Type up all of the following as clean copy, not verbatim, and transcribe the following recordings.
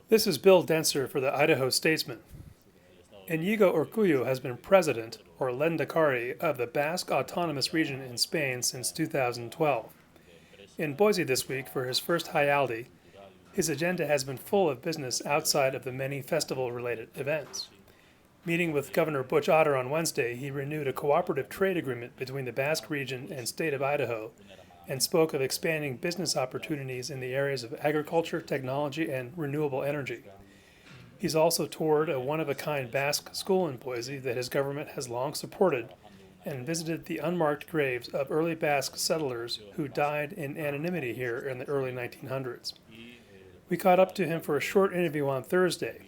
This is Bill Dentzer for the Idaho Statesman. Iñigo Urkullu has been president, or lehendakari, of the Basque Autonomous Region in Spain since 2012. In Boise this week for his first Jaialdi, his agenda has been full of business outside of the many festival-related events. Meeting with Governor Butch Otter on Wednesday, he renewed a cooperative trade agreement between the Basque region and state of Idaho and spoke of expanding business opportunities in the areas of agriculture, technology, and renewable energy. He's also toured a one-of-a-kind Basque school in Boise that his government has long supported and visited the unmarked graves of early Basque settlers who died in anonymity here in the early 1900s. We caught up to him for a short interview on Thursday.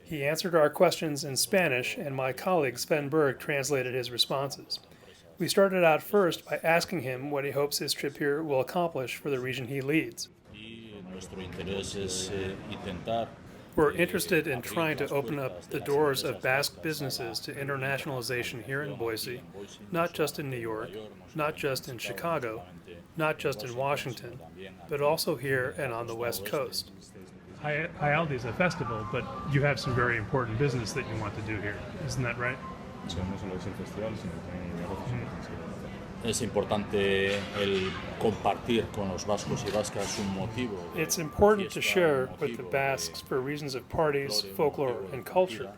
He answered our questions in Spanish, and my colleague Sven Berg translated his responses. We started out first by asking him what he hopes his trip here will accomplish for the region he leads. We're interested in trying to open up the doors of Basque businesses to internationalization here in Boise, not just in New York, not just in Chicago, not just in Washington, but also here and on the West Coast. Jaialdi is a festival, but you have some very important business that you want to do here. Isn't that right? Es importante el compartir con los vascos y vascas un motivo. It's important to share with the Basques for reasons of parties, folklore, and culture.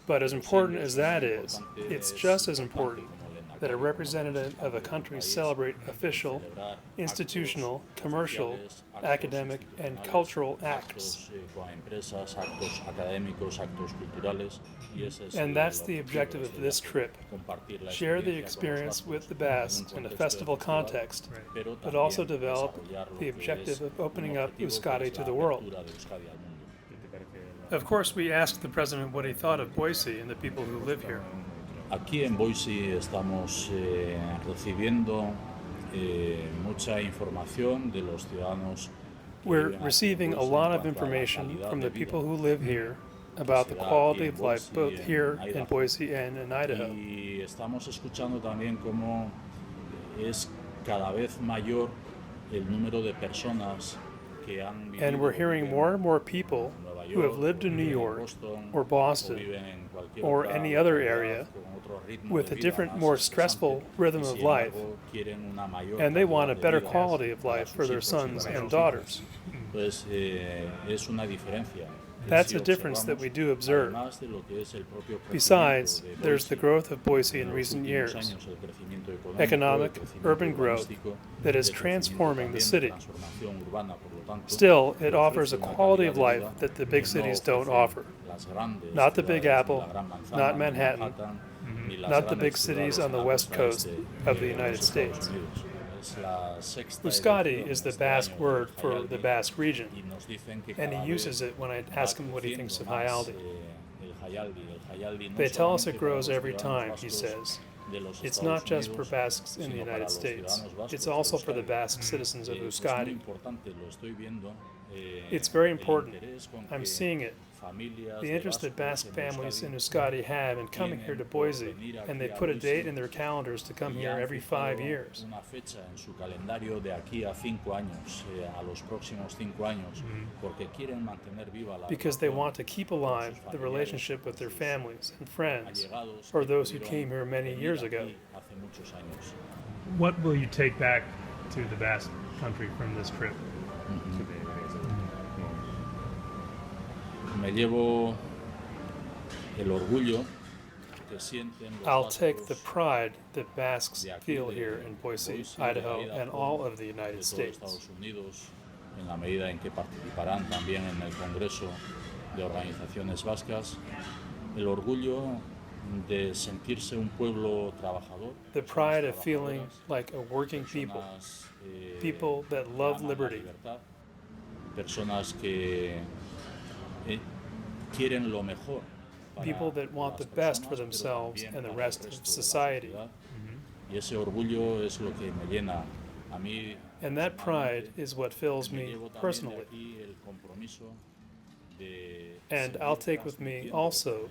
But as important as that is, it's just as important that a representative of a country celebrate official, institutional, commercial, academic, and cultural acts. And that's the objective of this trip. Share the experience with the Basques in a festival context, but also develop the objective of opening up Euskadi to the world. Of course, we asked the president what he thought of Boise and the people who live here. Aquí en Boise estamos recibiendo mucha información de los ciudadanos. We're receiving a lot of information from the people who live here about the quality of life both here in Boise and in Idaho. Y estamos escuchando también cómo es cada vez mayor el número de personas que han vivido. And we're hearing more and more people who have lived in New York or Boston or any other area with a different, more stressful rhythm of life, and they want a better quality of life for their sons and daughters. That's a difference that we do observe. Besides, there's the growth of Boise in recent years, economic, urban growth that is transforming the city. Still, it offers a quality of life that the big cities don't offer. Not the Big Apple, not Manhattan, not the big cities on the west coast of the United States. Euskadi is the Basque word for the Basque region, and he uses it when I ask him what he thinks of Jaialdi. They tell us it grows every time, he says. It's not just for Basques in the United States, it's also for the Basque citizens of Euskadi. It's very important. I'm seeing it. The interest that Basque families in Euskadi have in coming here to Boise, and they put a date in their calendars to come here every 5 years. Because they want to keep alive the relationship with their families and friends, or those who came here many years ago. What will you take back to the Basque country from this trip? Me llevo el orgullo que sienten los I'll take the pride that Basques feel here in Boise, Idaho, and all of the United States. Estados Unidos, en la medida en que participarán también en el Congreso de Organizaciones Vascas, el orgullo de sentirse un pueblo trabajador. The pride of feeling like a working people, people that love liberty. Personas que quieren lo mejor. People that want the best for themselves and the rest of society. Y ese orgullo es lo que me llena a mí. And that pride is what fills me personally. And I'll take with me also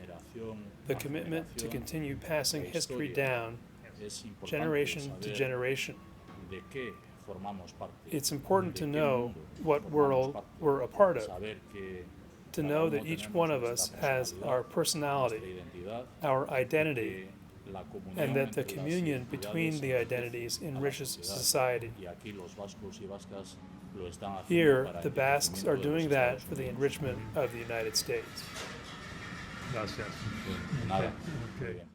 the commitment to continue passing history down, generation to generation. It's important to know what world we're a part of. to know that each one of us has our personality, our identity, and that the communion between the identities enriches society. Here, the Basques are doing that for the enrichment of the United States. Gracias. Nada. Okay. Muy bien.